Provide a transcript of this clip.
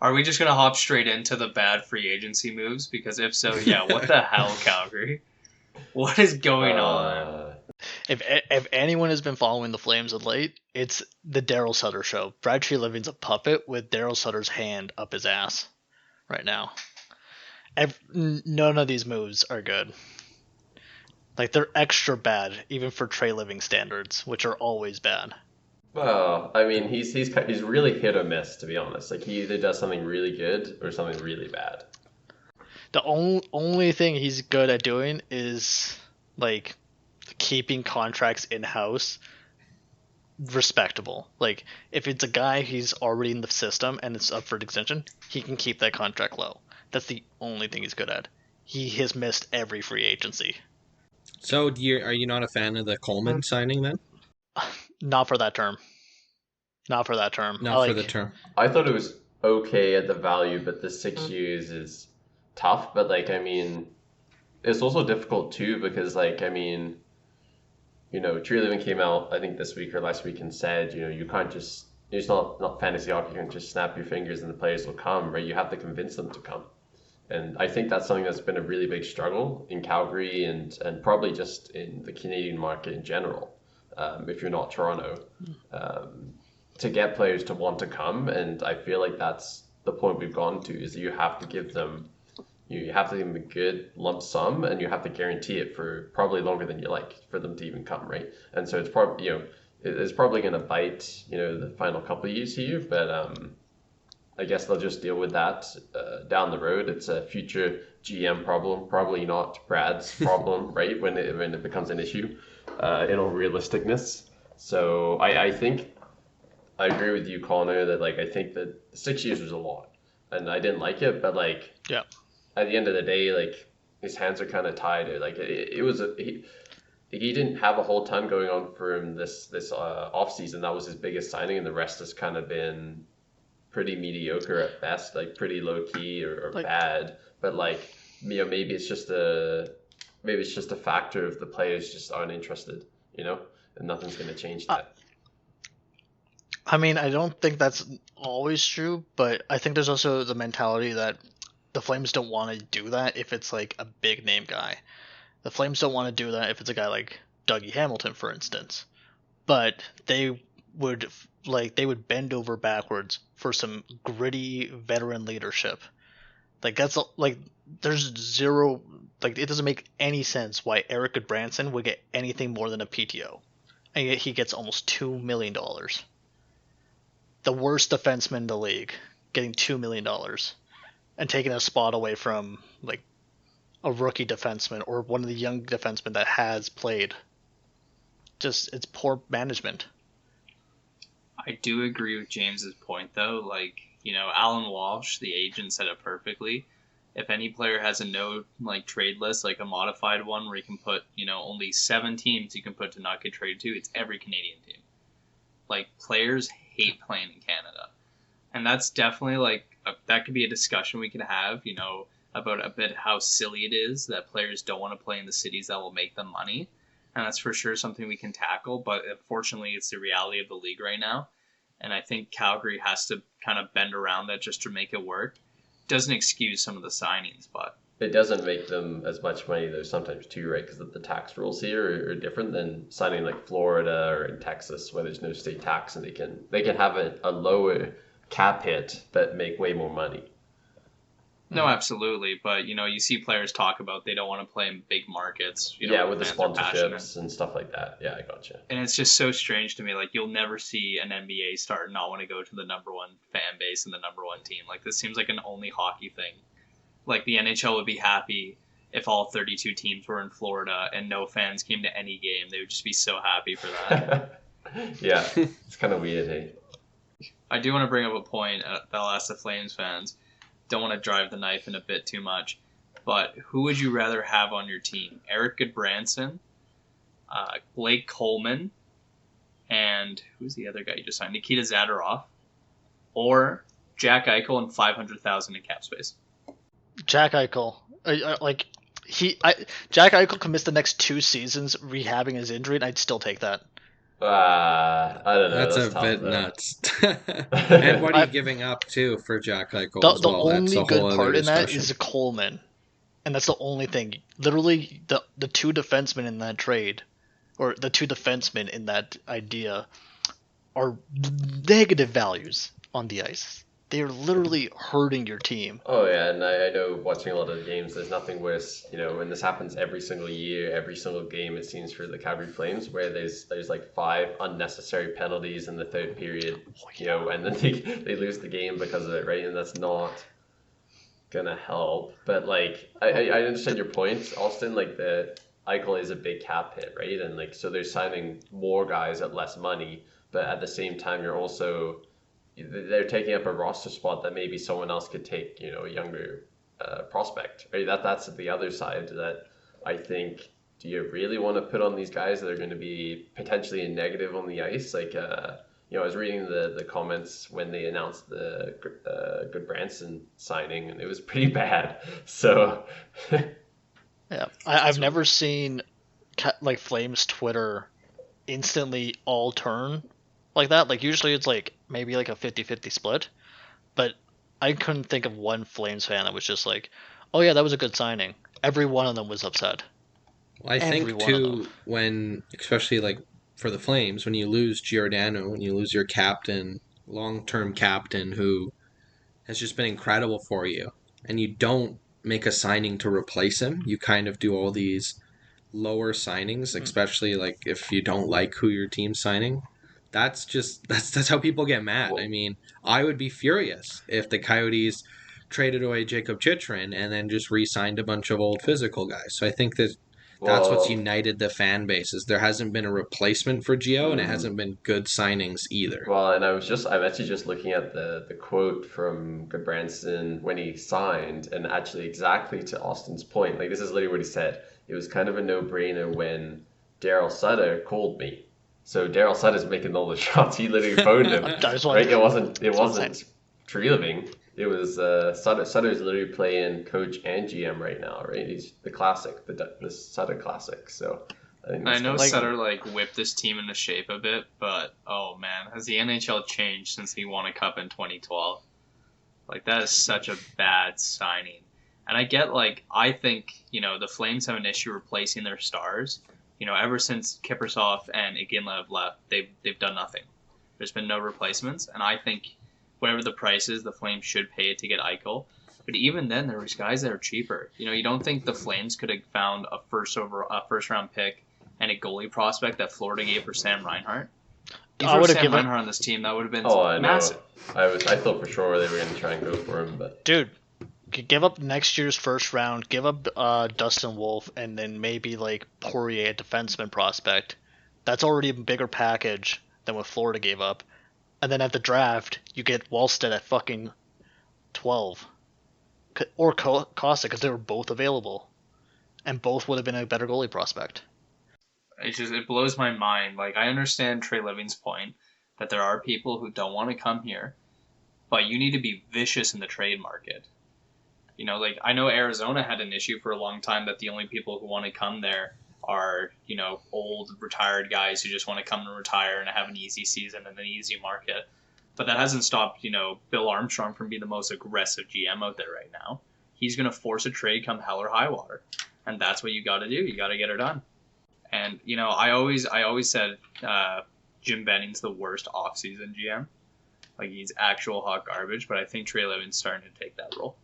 Are we just gonna hop straight into the bad free agency moves? Because if so, yeah, what the hell, Calgary? What is going on there? Uh, If anyone has been following the Flames of late, it's the Daryl Sutter show. Brad Treliving's a puppet with Daryl Sutter's hand up his ass right now. None of these moves are good. Like they're extra bad, even for Treliving standards, which are always bad. well, I mean, he's really hit or miss, to be honest. Like he either does something really good or something really bad. The only thing he's good at doing is like keeping contracts in house respectable. Like if it's a guy he's already in the system and it's up for extension, he can keep that contract low. That's the only thing he's good at. He has missed every free agency. So, are you not a fan of the Coleman signing then? Not for that term. Not for that term. I Not for the like term. I thought it was okay at the value, but the 6 years is tough. But like, I mean, it's also difficult too because like, I mean, Tree Living came out I think this week or last week and said, you can't just it's not fantasy hockey. You can just snap your fingers and the players will come, right? You have to convince them to come. And I think that's something that's been a really big struggle in Calgary and probably just in the Canadian market in general, if you're not Toronto, um, to get players to want to come. And I feel like that's the point we've gone to is that you have to give them you have to give them a good lump sum and you have to guarantee it for probably longer than you like for them to even come, right? And so it's probably it's probably going to bite the final couple of years here, but I guess they'll just deal with that down the road. It's a future GM problem, probably not Brad's problem, right? When it becomes an issue, in all realisticness. So I think I agree with you, Connor, that like I think that 6 years was a lot, and I didn't like it, but like yeah. at the end of the day, like his hands are kind of tied. Like it was he didn't have a whole ton going on for him this off season. That was his biggest signing, and the rest has kind of been pretty mediocre at best, like pretty low key or Like bad. But like maybe it's just a factor of the players just aren't interested, and nothing's gonna change that. I mean, I don't think that's always true, but I think there's also the mentality that the Flames don't want to do that if it's like a big name guy. The Flames don't want to do that if it's a guy like Dougie Hamilton, for instance. But would they would bend over backwards for some gritty veteran leadership. Like there's zero, like it doesn't make any sense why Eric Goodbranson would get anything more than a PTO, and yet he gets almost $2 million. The worst defenseman in the league getting $2 million and taking a spot away from like a rookie defenseman or one of the young defensemen that has played. Just it's poor management. I do agree with James's point, though. Like, Alan Walsh, the agent, said it perfectly. If any player has a no trade list, like a modified one where you can put, only 7 teams you can put to not get traded to, it's every Canadian team. Like, players hate playing in Canada. And that's definitely that could be a discussion we could have, about a bit how silly it is that players don't want to play in the cities that will make them money. And that's for sure something we can tackle. But unfortunately, it's the reality of the league right now. And I think Calgary has to kind of bend around that just to make it work. Doesn't excuse some of the signings, but It doesn't make them as much money though sometimes too, right? Because the tax rules here are different than signing like Florida or in Texas where there's no state tax and they can have a lower cap hit but make way more money. no, absolutely. But you see players talk about they don't want to play in big markets. Yeah, with the fans are passionate. sponsorships and stuff like that. Yeah, I gotcha. And it's just so strange to me. Like, you'll never see an NBA star not want to go to the number one fan base and the number one team. Like, this seems like an only hockey thing. Like, the NHL would be happy if all 32 teams were in Florida and no fans came to any game. They would just be so happy for that. Yeah, it's kind of weird, hey? I do want to bring up a point that I'll ask the Flames fans. Don't want to drive the knife in a bit too much. But who would you rather have on your team? Eric Goodbranson, Blake Coleman, and who's the other guy you just signed? Nikita Zadorov, or Jack Eichel and $500,000 in cap space? Jack Eichel, Jack Eichel could miss the next 2 seasons rehabbing his injury, and I'd still take that. I don't know. That's That's a tough bit though. nuts. And what are you I giving up too for Jack Eichel the as the well? That's only a whole good other part in that is discussion. Coleman, and that's the only thing. Literally, the two defensemen in that trade, or the two defensemen in that idea, are negative values on the ice. They are literally hurting your team. Oh yeah, and I know watching a lot of the games, there's nothing worse, and this happens every single year, every single game it seems for the Calgary Flames, where there's like 5 unnecessary penalties in the third period, and then they lose the game because of it, right? And that's not gonna help. But like I understand your points, Austin. Like the Eichel is a big cap hit, right? And like so they're signing more guys at less money, but at the same time they're taking up a roster spot that maybe someone else could take, a younger prospect. Right? That's the other side that I think. Do you really want to put on these guys that are going to be potentially a negative on the ice? Like, I was reading the comments when they announced the Goodbranson signing, and it was pretty bad. So, Yeah, I've never seen like Flames Twitter instantly all turn like that. Like usually it's like maybe like a 50-50 split, but I couldn't think of one Flames fan that was just like, "Oh yeah, that was a good signing." Every one of them was upset. Well, I Every think one of them. too, when especially like for the Flames, when you lose Giordano, when you lose your captain, long-term captain who has just been incredible for you, and you don't make a signing to replace him, you kind of do all these lower signings, especially like if you don't like who your team's signing. That's how people get mad. I well, mean, I would be furious if the Coyotes traded away Jacob Chitrin and then just re-signed a bunch of old physical guys. So I think that that's what's well, united the fan bases. There hasn't been a replacement for Gio, and it mm, hasn't been good signings either. well, and I'm actually just looking at the quote from Goodbranson when he signed, and actually exactly to Austin's point. Like this is literally what he said. It was kind of a no-brainer when Daryl Sutter called me. So Daryl Sutter's making all the shots. He literally phoned him, I just want. right? It That's what I'm saying. wasn't Treliving. It was Sutter. Sutter's literally playing coach and GM right now, right? He's the classic, the Sutter classic. So I think I that's know kind of Like, funny. Sutter whipped this team into shape a bit, but oh man, has the NHL changed since he won a cup in 2012? Like that is such a bad signing. And I think, the Flames have an issue replacing their stars. Ever since Kiprusoff and Iginla left, they've done nothing. There's been no replacements, and I think whatever the price is, the Flames should pay it to get Eichel. But even then, there was guys that are cheaper. You don't think the Flames could have found a first round pick and a goalie prospect that Florida gave for Sam Reinhart? If I you were would have Sam given, Reinhart on this team, that would have been Oh, I know. massive. I thought for sure they were going to try and go for him, but dude. Give up next year's first round. Give up Dustin Wolf, and then maybe like Poirier, a defenseman prospect. That's already a bigger package than what Florida gave up. And then at the draft, you get Wallstead at fucking 12, or Costa because they were both available, and both would have been a better goalie prospect. It blows my mind. Like I understand Treliving's point that there are people who don't want to come here, but you need to be vicious in the trade market. Like I know Arizona had an issue for a long time that the only people who want to come there are, old retired guys who just want to come and retire and have an easy season and an easy market. But that hasn't stopped, Bill Armstrong from being the most aggressive GM out there right now. He's going to force a trade come hell or high water. And that's what you got to do. You got to get her done. And, I always said Jim Benning's the worst offseason GM. Like, he's actual hot garbage, but I think Treliving's starting to take that role.